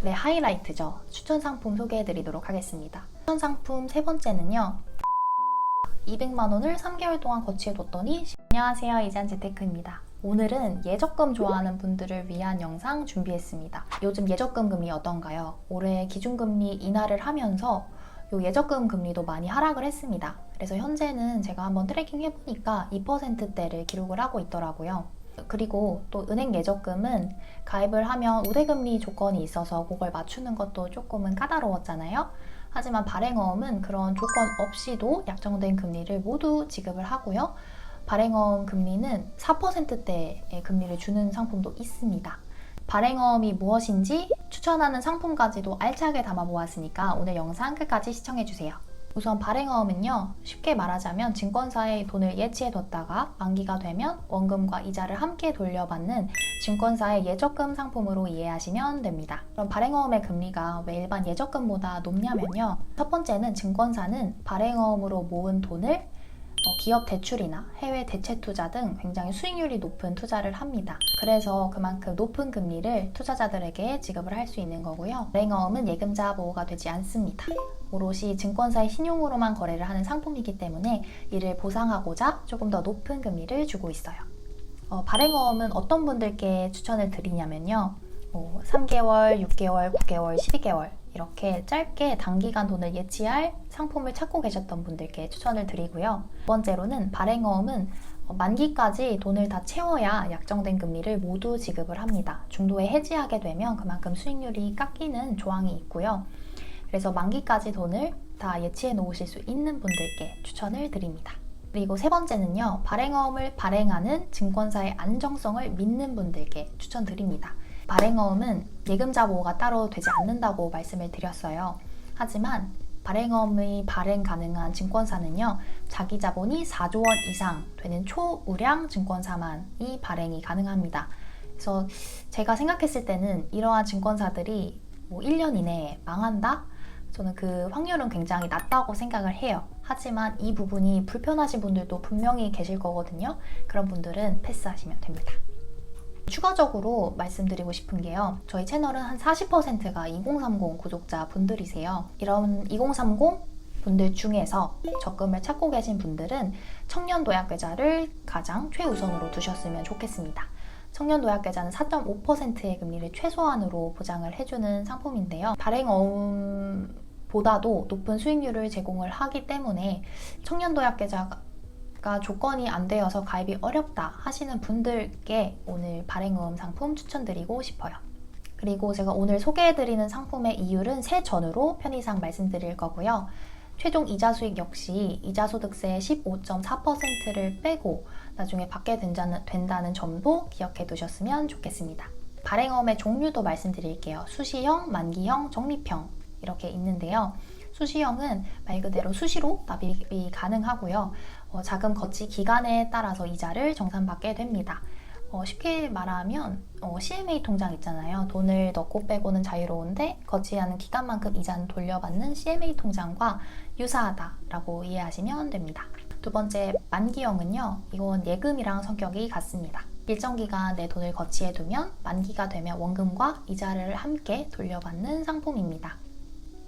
네, 하이라이트죠. 추천 상품 소개해드리도록 하겠습니다. 추천 상품 세 번째는요. 200만 원을 3개월 동안 거치해뒀더니 안녕하세요, 이지안재테크입니다. 오늘은 예적금 좋아하는 분들을 위한 영상 준비했습니다. 요즘 예적금 금리 어떤가요? 올해 기준금리 인하를 하면서 요 예적금 금리도 많이 하락을 했습니다. 그래서 현재는 제가 한번 트래킹 해보니까 2%대를 기록을 하고 있더라고요. 그리고 또 은행 예적금은 가입을 하면 우대금리 조건이 있어서 그걸 맞추는 것도 조금은 까다로웠잖아요. 하지만 발행어음은 그런 조건 없이도 약정된 금리를 모두 지급을 하고요. 발행어음 금리는 4%대의 금리를 주는 상품도 있습니다. 발행어음이 무엇인지 추천하는 상품까지도 알차게 담아보았으니까 오늘 영상 끝까지 시청해주세요. 우선 발행어음은요, 쉽게 말하자면 증권사에 돈을 예치해뒀다가 만기가 되면 원금과 이자를 함께 돌려받는 증권사의 예적금 상품으로 이해하시면 됩니다. 그럼 발행어음의 금리가 왜 일반 예적금보다 높냐면요, 첫 번째는 증권사는 발행어음으로 모은 돈을 기업 대출이나 해외 대체 투자 등 굉장히 수익률이 높은 투자를 합니다. 그래서 그만큼 높은 금리를 투자자들에게 지급을 할 수 있는 거고요. 발행어음은 예금자 보호가 되지 않습니다. 오롯이 증권사의 신용으로만 거래를 하는 상품이기 때문에 이를 보상하고자 조금 더 높은 금리를 주고 있어요. 발행어음은 어떤 분들께 추천을 드리냐면요. 3개월, 6개월, 9개월, 12개월 이렇게 짧게 단기간 돈을 예치할 상품을 찾고 계셨던 분들께 추천을 드리고요. 두 번째로는 발행어음은 만기까지 돈을 다 채워야 약정된 금리를 모두 지급을 합니다. 중도에 해지하게 되면 그만큼 수익률이 깎이는 조항이 있고요. 그래서 만기까지 돈을 다 예치해 놓으실 수 있는 분들께 추천을 드립니다. 그리고 세 번째는요, 발행어음을 발행하는 증권사의 안정성을 믿는 분들께 추천드립니다. 발행어음은 예금자 보호가 따로 되지 않는다고 말씀을 드렸어요. 하지만 발행어음이 발행 가능한 증권사는요, 자기 자본이 4조 원 이상 되는 초우량 증권사만이 발행이 가능합니다. 그래서 제가 생각했을 때는 이러한 증권사들이 1년 이내에 망한다? 저는 그 확률은 굉장히 낮다고 생각을 해요. 하지만 이 부분이 불편하신 분들도 분명히 계실 거거든요. 그런 분들은 패스하시면 됩니다. 추가적으로 말씀드리고 싶은 게요, 저희 채널은 한 40%가 2030 구독자 분들이세요. 이런 2030 분들 중에서 적금을 찾고 계신 분들은 청년도약계좌를 가장 최우선으로 두셨으면 좋겠습니다. 청년도약계좌는 4.5%의 금리를 최소한으로 보장을 해주는 상품인데요. 발행어음보다도 높은 수익률을 제공을 하기 때문에 청년도약계좌가 조건이 안 되어서 가입이 어렵다 하시는 분들께 오늘 발행어음 상품 추천드리고 싶어요. 그리고 제가 오늘 소개해드리는 상품의 이율은 세전으로 편의상 말씀드릴 거고요. 최종 이자 수익 역시 이자소득세 15.4%를 빼고 나중에 받게 된다는 점도 기억해 두셨으면 좋겠습니다. 발행어음의 종류도 말씀드릴게요. 수시형, 만기형, 적립형 이렇게 있는데요. 수시형은 말 그대로 수시로 납입이 가능하고요. 자금 거치 기간에 따라서 이자를 정산받게 됩니다. 쉽게 말하면 CMA 통장 있잖아요. 돈을 넣고 빼고는 자유로운데 거치하는 기간만큼 이자는 돌려받는 CMA 통장과 유사하다라고 이해하시면 됩니다. 두 번째, 만기형은요. 이건 예금이랑 성격이 같습니다. 일정 기간 내 돈을 거치해두면 만기가 되면 원금과 이자를 함께 돌려받는 상품입니다.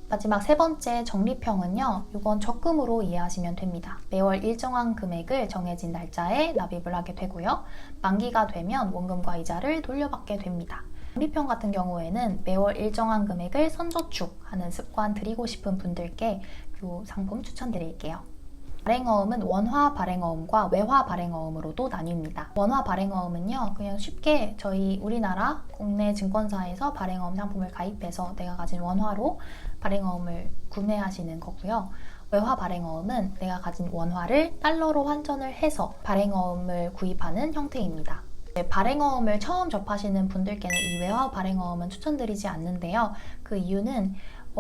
마지막 세 번째, 적립형은요, 이건 적금으로 이해하시면 됩니다. 매월 일정한 금액을 정해진 날짜에 납입을 하게 되고요. 만기가 되면 원금과 이자를 돌려받게 됩니다. 적립형 같은 경우에는 매월 일정한 금액을 선저축하는 습관 들이고 싶은 분들께 이 상품 추천드릴게요. 발행어음은 원화 발행어음과 외화 발행어음으로도 나뉩니다. 원화 발행어음은요, 그냥 쉽게 저희 우리나라 국내 증권사에서 발행어음 상품을 가입해서 내가 가진 원화로 발행어음을 구매하시는 거고요. 외화 발행어음은 내가 가진 원화를 달러로 환전을 해서 발행어음을 구입하는 형태입니다. 발행어음을 처음 접하시는 분들께는 이 외화 발행어음은 추천드리지 않는데요. 그 이유는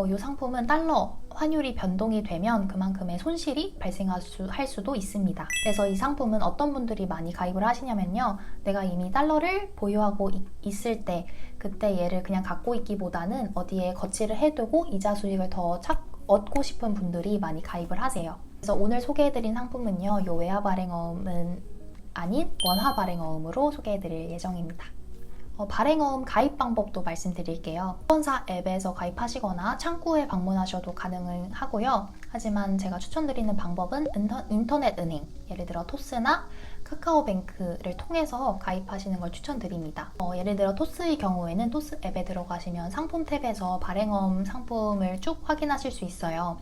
이 상품은 달러 환율이 변동이 되면 그만큼의 손실이 발생할 수도 있습니다. 그래서 이 상품은 어떤 분들이 많이 가입을 하시냐면요. 내가 이미 달러를 보유하고 있을 때 그때 얘를 그냥 갖고 있기보다는 어디에 거치를 해두고 이자 수익을 더 얻고 싶은 분들이 많이 가입을 하세요. 그래서 오늘 소개해드린 상품은요. 이 외화 발행어음은 아닌 원화 발행어음으로 소개해드릴 예정입니다. 발행어음 가입 방법도 말씀드릴게요. 증권사 앱에서 가입하시거나 창구에 방문하셔도 가능하고요. 하지만 제가 추천드리는 방법은 인터넷 은행, 예를 들어 토스나 카카오뱅크를 통해서 가입하시는 걸 추천드립니다. 예를 들어 토스의 경우에는 토스 앱에 들어가시면 상품 탭에서 발행어음 상품을 쭉 확인하실 수 있어요.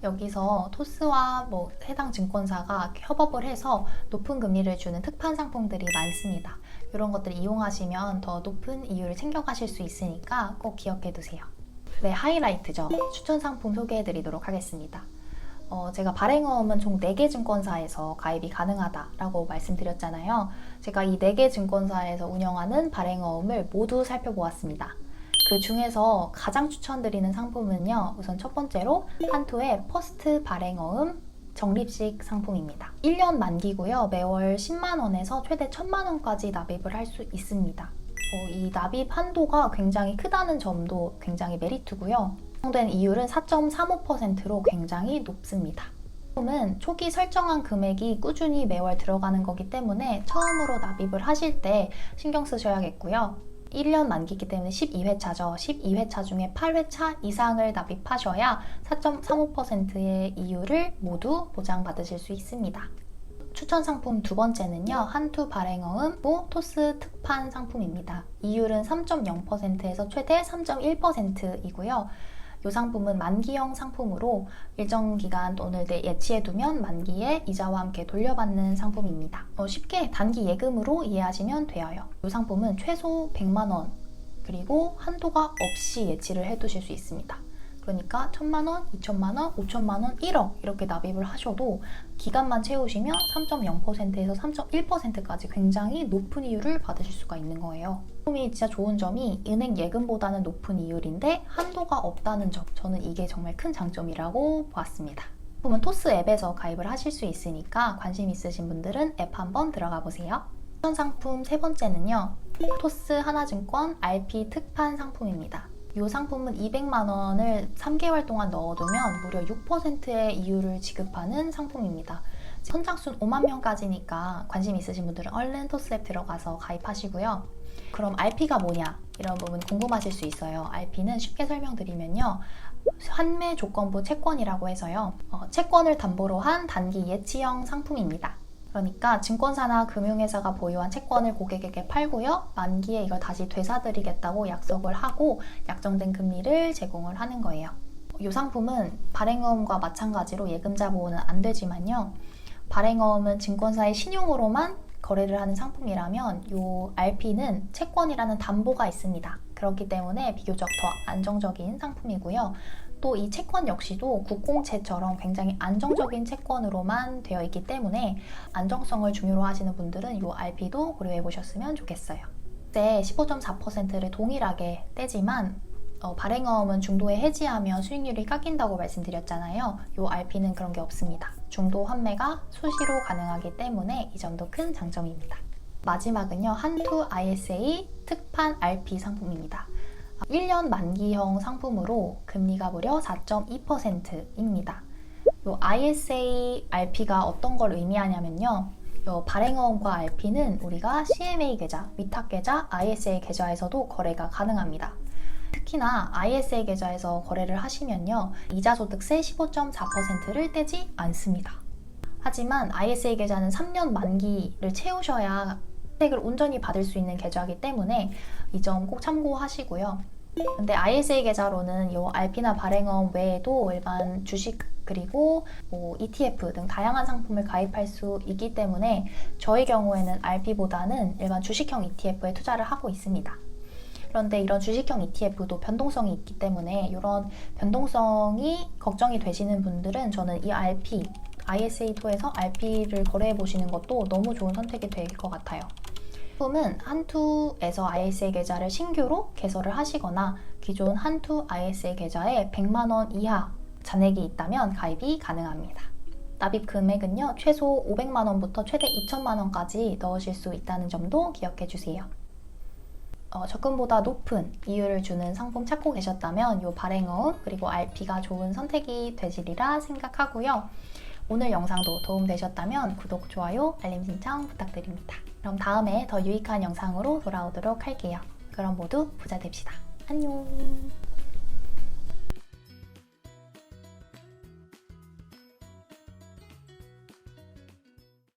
여기서 토스와 해당 증권사가 협업을 해서 높은 금리를 주는 특판 상품들이 많습니다. 이런 것들 이용하시면 더 높은 이율을 챙겨가실 수 있으니까 꼭 기억해 두세요. 네, 하이라이트죠. 추천 상품 소개해 드리도록 하겠습니다. 제가 발행어음은 총 4개 증권사에서 가입이 가능하다라고 말씀드렸잖아요. 제가 이 4개 증권사에서 운영하는 발행어음을 모두 살펴보았습니다. 그 중에서 가장 추천드리는 상품은요. 우선 첫 번째로 한투의 퍼스트 발행어음 적립식 상품입니다. 1년 만기고요. 매월 10만원에서 최대 1000만원까지 납입을 할 수 있습니다. 이 납입 한도가 굉장히 크다는 점도 굉장히 메리트고요. 사용된 이율은 4.35%로 굉장히 높습니다. 상품은 초기 설정한 금액이 꾸준히 매월 들어가는 거기 때문에 처음으로 납입을 하실 때 신경 쓰셔야겠고요. 1년 만기이기 때문에 12회차죠. 12회차 중에 8회차 이상을 납입하셔야 4.35%의 이율을 모두 보장받으실 수 있습니다. 추천 상품 두 번째는요. 한투 발행어음 토스 특판 상품입니다. 이율은 3.0%에서 최대 3.1%이고요. 이 상품은 만기형 상품으로 일정 기간 돈을 예치해두면 만기에 이자와 함께 돌려받는 상품입니다. 쉽게 단기 예금으로 이해하시면 되어요. 이 상품은 최소 100만원 그리고 한도가 없이 예치를 해두실 수 있습니다. 그러니까 1000만원, 2000만원, 5000만원, 1억 이렇게 납입을 하셔도 기간만 채우시면 3.0%에서 3.1%까지 굉장히 높은 이율을 받으실 수가 있는 거예요. 상품이 진짜 좋은 점이 은행 예금보다는 높은 이율인데 한도가 없다는 점, 저는 이게 정말 큰 장점이라고 보았습니다. 상품은 토스 앱에서 가입을 하실 수 있으니까 관심 있으신 분들은 앱 한번 들어가 보세요. 추천 상품 세 번째는요. 토스 하나증권 RP 특판 상품입니다. 이 상품은 200만원을 3개월 동안 넣어두면 무려 6%의 이율을 지급하는 상품입니다. 선착순 5만 명까지니까 관심 있으신 분들은 얼른 토스앱 들어가서 가입하시고요. 그럼 RP가 뭐냐? 이런 부분 궁금하실 수 있어요. RP는 쉽게 설명드리면요. 환매 조건부 채권이라고 해서요. 채권을 담보로 한 단기 예치형 상품입니다. 그러니까 증권사나 금융회사가 보유한 채권을 고객에게 팔고요. 만기에 이걸 다시 되사드리겠다고 약속을 하고 약정된 금리를 제공을 하는 거예요. 이 상품은 발행어음과 마찬가지로 예금자 보호는 안 되지만요. 발행어음은 증권사의 신용으로만 거래를 하는 상품이라면 이 RP는 채권이라는 담보가 있습니다. 그렇기 때문에 비교적 더 안정적인 상품이고요. 또 이 채권 역시도 국공채처럼 굉장히 안정적인 채권으로만 되어 있기 때문에 안정성을 중요로 하시는 분들은 이 RP도 고려해 보셨으면 좋겠어요. 그때 15.4%를 동일하게 떼지만 발행어음은 중도에 해지하면 수익률이 깎인다고 말씀드렸잖아요. 이 RP는 그런 게 없습니다. 중도 환매가 수시로 가능하기 때문에 이 점도 큰 장점입니다. 마지막은요. 한투 ISA 특판 RP 상품입니다. 1년 만기형 상품으로 금리가 무려 4.2%입니다. 이 ISA RP가 어떤 걸 의미하냐면요. 발행어음과 RP는 우리가 CMA 계좌, 위탁 계좌, ISA 계좌에서도 거래가 가능합니다. 특히나 ISA 계좌에서 거래를 하시면요. 이자소득세 15.4%를 떼지 않습니다. 하지만 ISA 계좌는 3년 만기를 채우셔야 혜택을 온전히 받을 수 있는 계좌이기 때문에 이 점 꼭 참고하시고요. 근데 ISA 계좌로는 이 RP나 발행어음 외에도 일반 주식 그리고 ETF 등 다양한 상품을 가입할 수 있기 때문에 저희 경우에는 RP보다는 일반 주식형 ETF에 투자를 하고 있습니다. 그런데 이런 주식형 ETF도 변동성이 있기 때문에 이런 변동성이 걱정이 되시는 분들은 저는 이 ISA2에서 RP를 거래해 보시는 것도 너무 좋은 선택이 될 것 같아요. 상품은 한투에서 ISA 계좌를 신규로 개설을 하시거나 기존 한투 ISA 계좌에 100만원 이하 잔액이 있다면 가입이 가능합니다. 납입 금액은요. 최소 500만원부터 최대 2천만원까지 넣으실 수 있다는 점도 기억해 주세요. 적금보다 높은 이율을 주는 상품 찾고 계셨다면 이 발행어음 그리고 RP가 좋은 선택이 되시리라 생각하고요. 오늘 영상도 도움되셨다면 구독, 좋아요, 알림 신청 부탁드립니다. 그럼 다음에 더 유익한 영상으로 돌아오도록 할게요. 그럼 모두 부자 됩시다. 안녕.